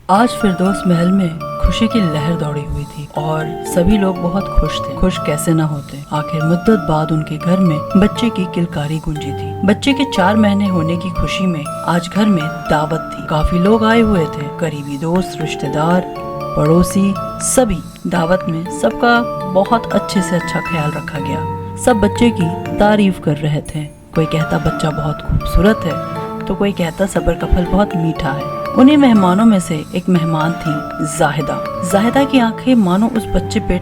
آج فردوس محل میں خوشی کی لہر دوڑی ہوئی تھی اور سبھی لوگ بہت خوش تھے۔ خوش کیسے نہ ہوتے، آخر مدت بعد ان کے گھر میں بچے کی کلکاری گونجی تھی۔ بچے کے 4 مہینے ہونے کی خوشی میں آج گھر میں دعوت تھی۔ کافی لوگ آئے ہوئے تھے، قریبی دوست، رشتہ دار، پڑوسی، سبھی دعوت میں سب کا بہت اچھے سے اچھا خیال رکھا گیا۔ سب بچے کی تعریف کر رہے تھے۔ کوئی کہتا بچہ بہت خوبصورت ہے تو کوئی کہتا صبر کا پھل بہت میٹھا ہے۔ انہیں مہمانوں میں سے ایک مہمان تھی زاہدہ۔ زاہدہ کی آنکھیں مانو اس بچے پہ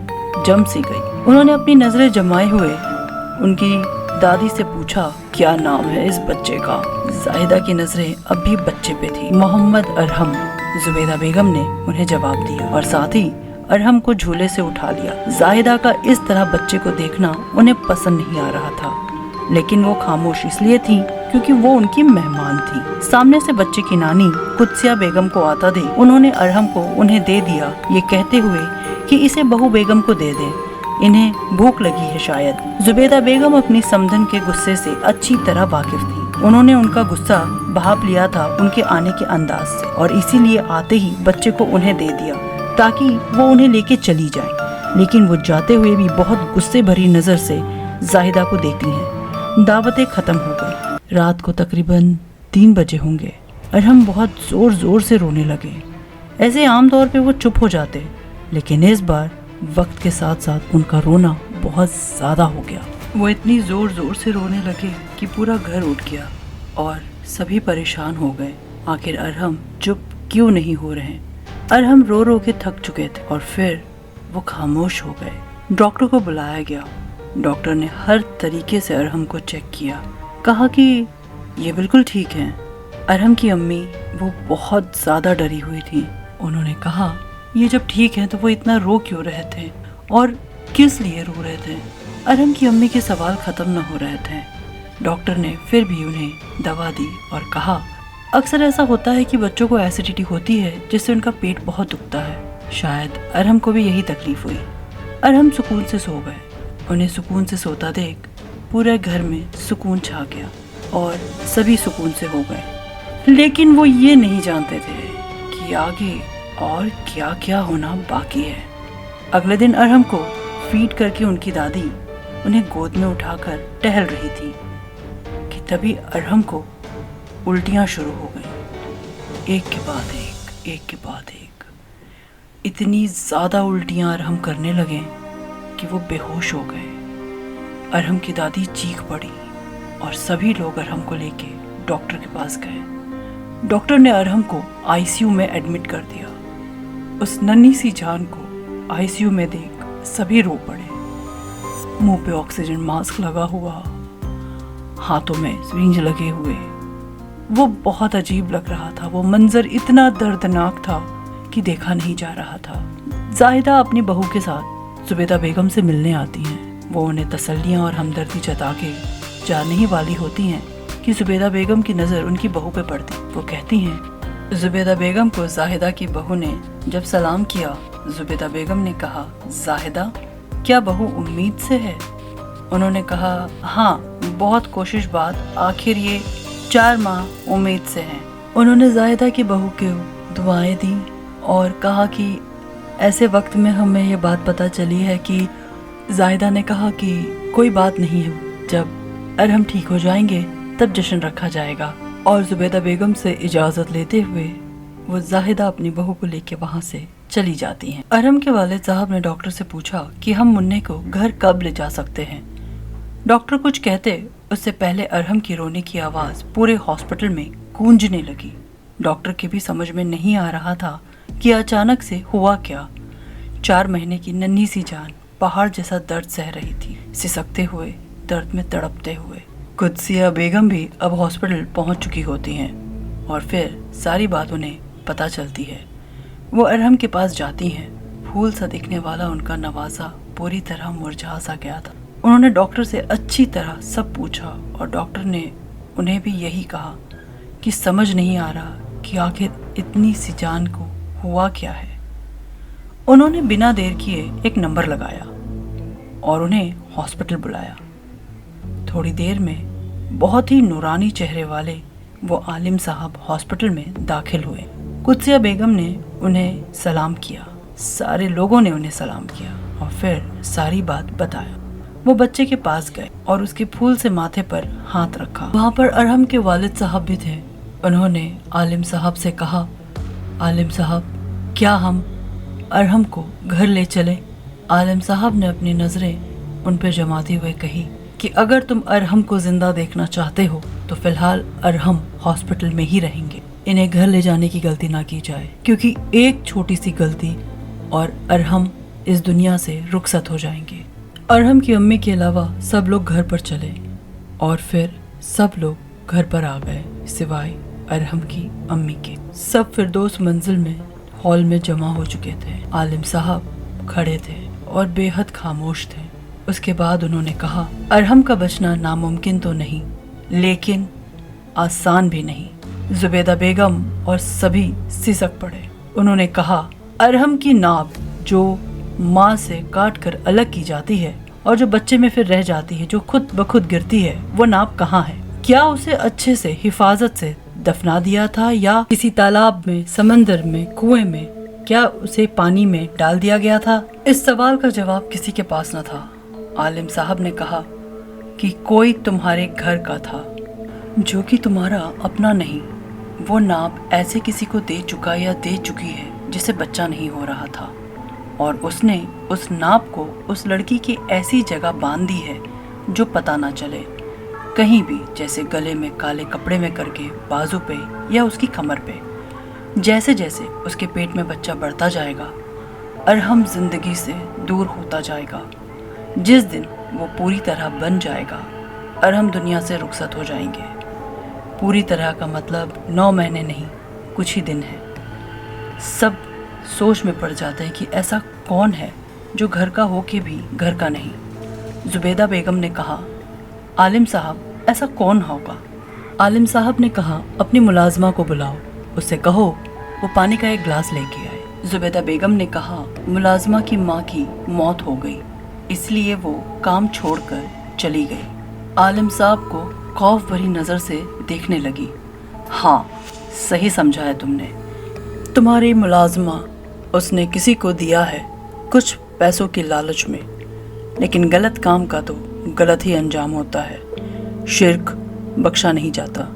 جم سی گئی۔ انہوں نے اپنی نظریں جمائے ہوئے ان کی دادی سے پوچھا، کیا نام ہے اس بچے کا؟ زاہدہ کی نظریں اب بھی بچے پہ تھی۔ محمد ارحم، زبیدہ بیگم نے انہیں جواب دیا اور ساتھ ہی ارحم کو جھولے سے اٹھا لیا۔ زاہدہ کا اس طرح بچے کو دیکھنا انہیں پسند نہیں آ رہا تھا، لیکن وہ خاموش اس لیے تھی کیونکہ وہ ان کی مہمان تھی۔ سامنے سے بچے کی نانی قدسیہ بیگم کو آتا دے انہوں نے ارحم کو انہیں دے دیا، یہ کہتے ہوئے کہ اسے بہو بیگم کو دے دیں، انہیں بھوک لگی ہے شاید۔ زبیدہ بیگم اپنی سمدھن کے غصے سے اچھی طرح واقف تھی۔ انہوں نے ان کا غصہ بھاپ لیا تھا ان کے آنے کے انداز سے، اور اسی لیے آتے ہی بچے کو انہیں دے دیا تاکہ وہ انہیں لے کے چلی جائیں۔ لیکن وہ جاتے ہوئے بھی بہت غصے بھری نظر سے زاہدہ کو دیکھتی ہیں۔ دعوتیں ختم ہو گئی۔ رات کو تقریباً 3 بجے ہوں گے۔ ارحم بہت زور زور سے رونے لگے۔ ایسے عام طور پہ وہ چپ ہو جاتے، لیکن اس بار وقت کے ساتھ ساتھ ان کا رونا بہت زیادہ ہو گیا۔ وہ اتنی زور زور سے رونے لگے کہ پورا گھر اٹھ گیا اور سبھی پریشان ہو گئے۔ آخر ارحم چپ کیوں نہیں ہو رہے؟ ارحم رو رو کے تھک چکے تھے اور پھر وہ خاموش ہو گئے۔ ڈاکٹر کو بلایا گیا۔ ڈاکٹر نے ہر طریقے سے ارحم کو چیک کیا، کہا کہ یہ بالکل ٹھیک ہے۔ ارحم کی امی وہ بہت زیادہ ڈری ہوئی تھی۔ انہوں نے کہا، یہ جب ٹھیک ہے تو وہ اتنا رو کیوں رہے تھے اور کس لیے رو رہے تھے؟ ارحم کی امی کے سوال ختم نہ ہو رہے تھے۔ ڈاکٹر نے پھر بھی انہیں دوا دی اور کہا، اکثر ایسا ہوتا ہے کہ بچوں کو ایسیڈیٹی ہوتی ہے جس سے ان کا پیٹ بہت دکھتا ہے۔ شاید ارحم کو بھی یہی تکلیف ہوئی۔ ارحم سکون سے سو گئے۔ انہیں سکون سے سوتا دیکھ پورے گھر میں سکون چھا گیا اور سبھی سکون سے ہو گئے۔ لیکن وہ یہ نہیں جانتے تھے کہ آگے اور کیا کیا ہونا باقی ہے۔ اگلے دن ارحم کو فیڈ کر کے ان کی دادی انہیں گود میں اٹھا کر ٹہل رہی تھی کہ تبھی ارحم کو الٹیاں شروع ہو گئیں، ایک کے بعد ایک، ایک کے بعد ایک۔ اتنی زیادہ الٹیاں ارحم کرنے لگے کہ وہ بے ہوش ہو گئے۔ ارحم کی دادی چیخ پڑی اور سبھی لوگ ارحم کو لے کے ڈاکٹر کے پاس گئے۔ ڈاکٹر نے ارحم کو آئی سی یو میں ایڈمٹ کر دیا۔ اس ننھی سی جان کو آئی سی یو میں دیکھ سبھی رو پڑے۔ منہ پہ آکسیجن ماسک لگا ہوا، ہاتھوں میں سرنج لگے ہوئے۔ وہ بہت عجیب لگ رہا تھا۔ وہ منظر اتنا دردناک تھا کہ دیکھا نہیں جا رہا تھا۔ زاہدہ اپنی بہو کے ساتھ زبیدہ بیگم سے ملنے آتی ہیں۔ وہ انہیں تسلیاں اور ہمدردی جتا کے جانے ہی والی ہوتی ہیں کہ زبیدہ بیگم کی نظر ان کی بہو پہ پڑتی۔ وہ کہتی ہیں، زبیدہ بیگم کو زاہدہ کی بہو نے جب سلام کیا، زبیدہ بیگم نے کہا، زاہدہ کیا بہو امید سے ہے؟ انہوں نے کہا، ہاں بہت کوشش بعد آخر یہ 4 ماہ امید سے ہیں۔ انہوں نے زاہدہ کی بہو کو دعائیں دی اور کہا کہ ایسے وقت میں ہمیں یہ بات پتہ چلی ہے کہ زاہدہ نے کہا کہ کوئی بات نہیں ہے، جب ارحم ٹھیک ہو جائیں گے تب جشن رکھا جائے گا۔ اور زبیدہ بیگم سے اجازت لیتے ہوئے وہ زاہدہ اپنی بہو کو لے کے وہاں سے چلی جاتی ہیں۔ ارحم کے والد صاحب نے ڈاکٹر سے پوچھا کہ ہم منع کو گھر کب لے جا سکتے ہیں؟ ڈاکٹر کچھ کہتے اس سے پہلے ارحم کی رونے کی آواز پورے ہاسپٹل میں گونجنے لگی۔ ڈاکٹر کے بھی سمجھ میں نہیں آ رہا تھا کہ اچانک سے ہوا کیا۔ 4 مہینے کی ننھی سی جان پہاڑ جیسا درد سہ رہی تھی، سسکتے ہوئے، درد میں تڑپتے ہوئے۔ قدسیہ بیگم بھی اب ہاسپٹل پہنچ چکی ہوتی ہیں اور پھر ساری بات انہیں پتہ چلتی ہے۔ وہ ارحم کے پاس جاتی ہیں۔ پھول سا دکھنے والا ان کا نوازا پوری طرح مرجھا سا گیا تھا۔ انہوں نے ڈاکٹر سے اچھی طرح سب پوچھا اور ڈاکٹر نے انہیں بھی یہی کہا کہ سمجھ نہیں آ رہا کہ آخر اتنی سی جان کو ہوا کیا ہے۔ انہوں نے بنا دیر کیے ایک نمبر لگایا اور انہیں ہاسپٹل بلایا۔ تھوڑی دیر میں بہت ہی نورانی چہرے والے وہ عالم صاحب ہاسپٹل میں داخل ہوئے۔ قدسیہ بیگم نے उन्हें सलाम किया। सारे लोगों ने उन्हें सलाम किया और फिर सारी बात बताया। वो बच्चे के पास गए और उसके फूल से माथे पर हाथ रखा। वहाँ पर अरहम के वालिद साहब भी थे। उन्होंने आलिम साहब से कहा, आलिम साहब, क्या हम अरहम को घर ले चले? आलिम साहब ने अपनी नज़रें उन पर जमाते हुए कही कि अगर तुम अरहम को जिंदा देखना चाहते हो तो फिलहाल अरहम हॉस्पिटल में ही रहेंगे। इन्हें घर ले जाने की गलती ना की जाए, क्योंकि एक छोटी सी गलती और अरहम इस दुनिया से रुखसत हो जाएंगे। अरहम की अम्मी के अलावा सब लोग घर पर चले और फिर सब लोग घर पर आ गए सिवाय अरहम की अम्मी के। सब फिरदौस मंजिल में हॉल में जमा हो चुके थे। आलिम साहब खड़े थे और बेहद खामोश थे। उसके बाद उन्होंने कहा, अरहम का बचना नामुमकिन तो नहीं, लेकिन आसान भी नहीं। जुबैदा बेगम और सभी सिसक पड़े। उन्होंने कहा, अरहम की नाभ जो माँ से काट कर अलग की जाती है और जो बच्चे में फिर रह जाती है, जो खुद ब खुद गिरती है, वो नाभ कहाँ है? क्या उसे अच्छे से हिफाजत से दफना दिया था या किसी तालाब में, समंदर में, कुएं में? क्या उसे पानी में डाल दिया गया था? इस सवाल का जवाब किसी के पास न था। आलिम साहब ने कहा कि कोई तुम्हारे घर का था जो कि तुम्हारा अपना नहीं। वो नाभ ऐसे किसी को दे चुका या दे चुकी है जिसे बच्चा नहीं हो रहा था, और उसने उस नाभ को उस लड़की की ऐसी जगह बांध दी है जो पता ना चले कहीं भी, जैसे गले में काले कपड़े में करके, बाजू पे या उसकी कमर पे। जैसे जैसे उसके पेट में बच्चा बढ़ता जाएगा, अरहम जिंदगी से दूर होता जाएगा। जिस दिन वो पूरी तरह बन जाएगा, अरहम दुनिया से रुखसत हो जाएंगे। पूरी तरह का मतलब 9 महीने नहीं, कुछ ही दिन है। सब सोच में पड़ जाते हैं कि ऐसा कौन है जो घर का हो के भी घर का नहीं। जुबैदा बेगम ने कहा, आलिम साहब, ऐसा कौन होगा? आलिम साहब ने कहा, अपनी मुलाजमा को बुलाओ, उससे कहो वो पानी का एक गिलास लेके आए। जुबैदा बेगम ने कहा, मुलाजमा की माँ की मौत हो गई, इसलिए वो काम छोड़कर चली गई। आलिम साहब को खौफ भरी नज़र से देखने लगी। हाँ, सही समझा है तुमने। तुम्हारी मुलाजमा उसने किसी को दिया है कुछ पैसों की लालच में, लेकिन गलत काम का तो गलत ही अंजाम होता है। शिर्क बख्शा नहीं जाता,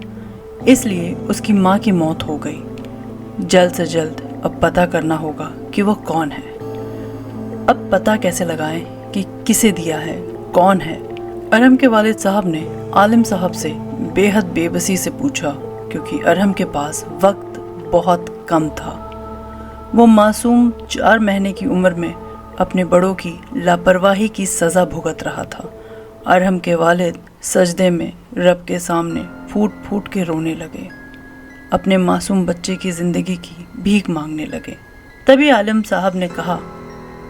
इसलिए उसकी माँ की मौत हो गई। जल्द से जल्द अब पता करना होगा कि वो कौन है। अब पता कैसे लगाएं कि किसे दिया है, कौन है? अरहम के वालिद साहब ने आलिम साहब से बेहद बेबसी से पूछा, क्योंकि अरहम के पास वक्त बहुत कम था। वो मासूम 4 महीने की उम्र में अपने बड़ों की लापरवाही की सज़ा भुगत रहा था। अरहम के वालिद सजदे में रब के सामने फूट फूट के रोने लगे, अपने मासूम बच्चे की ज़िंदगी की भीख मांगने लगे। तभी आलिम साहब ने कहा,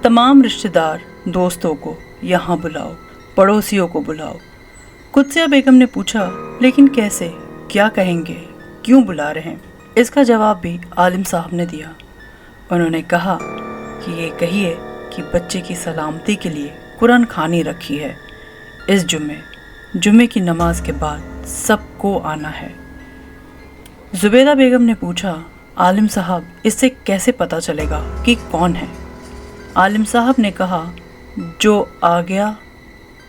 तमाम रिश्तेदार दोस्तों को यहाँ बुलाओ, पड़ोसियों को बुलाओ। कुद्सिया बेगम ने पूछा, लेकिन कैसे, क्या कहेंगे, क्यों बुला रहे हैं? इसका जवाब भी आलिम साहब ने दिया। उन्होंने कहा कि ये कहिए कि बच्चे की सलामती के लिए कुरान खानी रखी है। इस जुम्मे की नमाज के बाद सबको आना है। जुबैदा बेगम ने पूछा, आलिम साहब, इससे कैसे पता चलेगा कि कौन है? आलिम साहब ने कहा, जो आ गया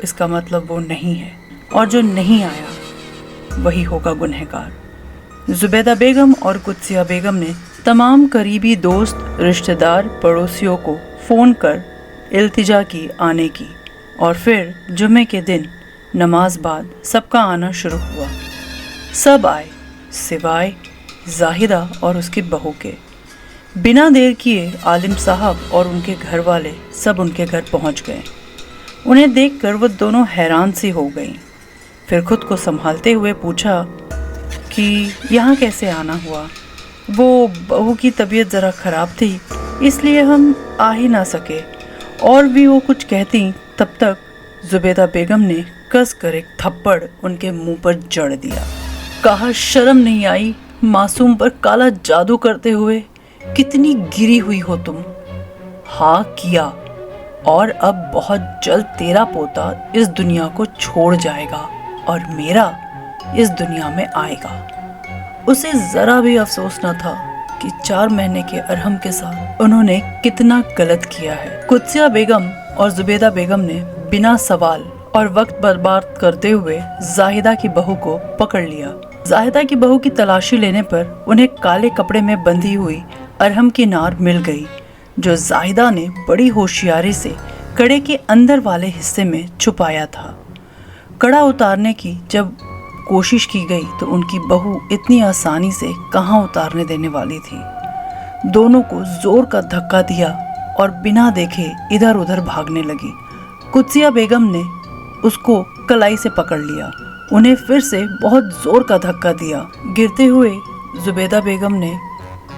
इसका मतलब वो नहीं है, और जो नहीं आया वही होगा गुनहगार। जुबैदा बेगम और कुद्सिया बेगम ने तमाम करीबी दोस्त, रिश्तेदार, पड़ोसियों को फ़ोन कर इल्तिजा की आने की, और फिर जुमे के दिन नमाज बाद सबका आना शुरू हुआ। सब आए सिवाय जाहिदा और उसकी बहू के। बिना देर किए आलिम साहब और उनके घर वाले सब उनके घर पहुंच गए। उन्हें देखकर वो दोनों हैरान सी हो गईं। फिर खुद को संभालते हुए पूछा कि यहाँ कैसे आना हुआ? वो बहू की तबीयत ज़रा ख़राब थी, इसलिए हम आ ही ना सके। और भी वो कुछ कहती, तब तक जुबैदा बेगम ने कस कर एक थप्पड़ उनके मुंह पर जड़ दिया। कहा, शर्म नहीं आई मासूम पर काला जादू करते हुए? कितनी गिरी हुई हो तुम। हाँ किया, और अब बहुत जल्द तेरा पोता इस दुनिया को छोड़ जाएगा और मेरा इस दुनिया में आएगा। उसे ज़रा भी अफसोस न था कि 4 महीने के अरहम के साथ उन्होंने कितना गलत किया है। कुत्सिया बेगम और जुबैदा बेगम ने बिना सवाल और वक्त बर्बाद करते हुए जाहिदा की बहू को पकड़ लिया। जाहिदा की बहू की तलाशी लेने पर उन्हें काले कपड़े में बंधी हुई अरहम की नार मिल गई, जो जाहिदा ने बड़ी होशियारी से कड़े के अंदर वाले हिस्से में छुपाया था। कड़ा उतारने की जब कोशिश की गई तो उनकी बहू इतनी आसानी से कहाँ उतारने देने वाली थी। दोनों को जोर का धक्का दिया और बिना देखे इधर उधर भागने लगी। कुत्सिया बेगम ने उसको कलाई से पकड़ लिया, उन्हें फिर से बहुत जोर का धक्का दिया। गिरते हुए जुबैदा बेगम ने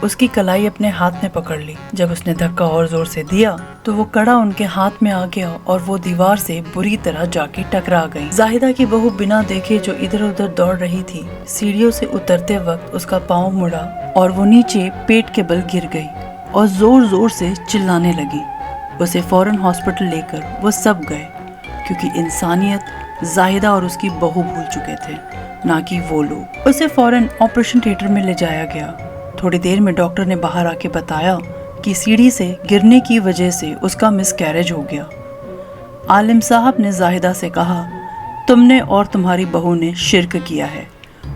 उसकी कलाई अपने हाथ में पकड़ ली। जब उसने धक्का और जोर से दिया तो वो कड़ा उनके हाथ में आ गया और वो दीवार से बुरी तरह जाके टकरा गई। जाहिदा की बहू बिना देखे जो इधर उधर दौड़ रही थी, सीढ़ियों से उतरते वक्त उसका पाँव मुड़ा और वो नीचे पेट के बल गिर गई और जोर जोर से चिल्लाने लगी। उसे फौरन हॉस्पिटल लेकर वो सब गए, क्योंकि इंसानियत जाहिदा और उसकी बहू भूल चुके थे, ना कि वो लोग। उसे फौरन ऑपरेशन थिएटर में ले जाया गया। थोड़ी देर में डॉक्टर ने बाहर आके बताया कि सीढ़ी से गिरने की वजह से उसका मिसकैरेज हो गया। आलिम साहब ने जाहिदा से कहा, तुमने और तुम्हारी बहू ने शिर्क किया है,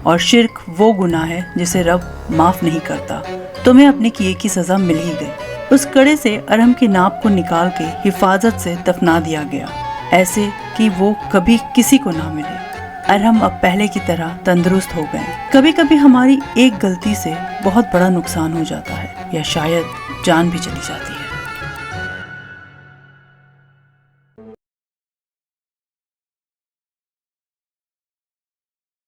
और शिर्क वो गुनाह है जिसे रब माफ नहीं करता। तुम्हें अपने किए की सजा मिल ही गई। उस कड़े से अरहम की नाप को निकाल के हिफाजत से दफना दिया गया, ऐसे कि वो कभी किसी को ना मिले। अरहम अब पहले की तरह तंदुरुस्त हो गए। कभी कभी हमारी एक गलती से बहुत बड़ा नुकसान हो जाता है, या शायद जान भी चली जाती है।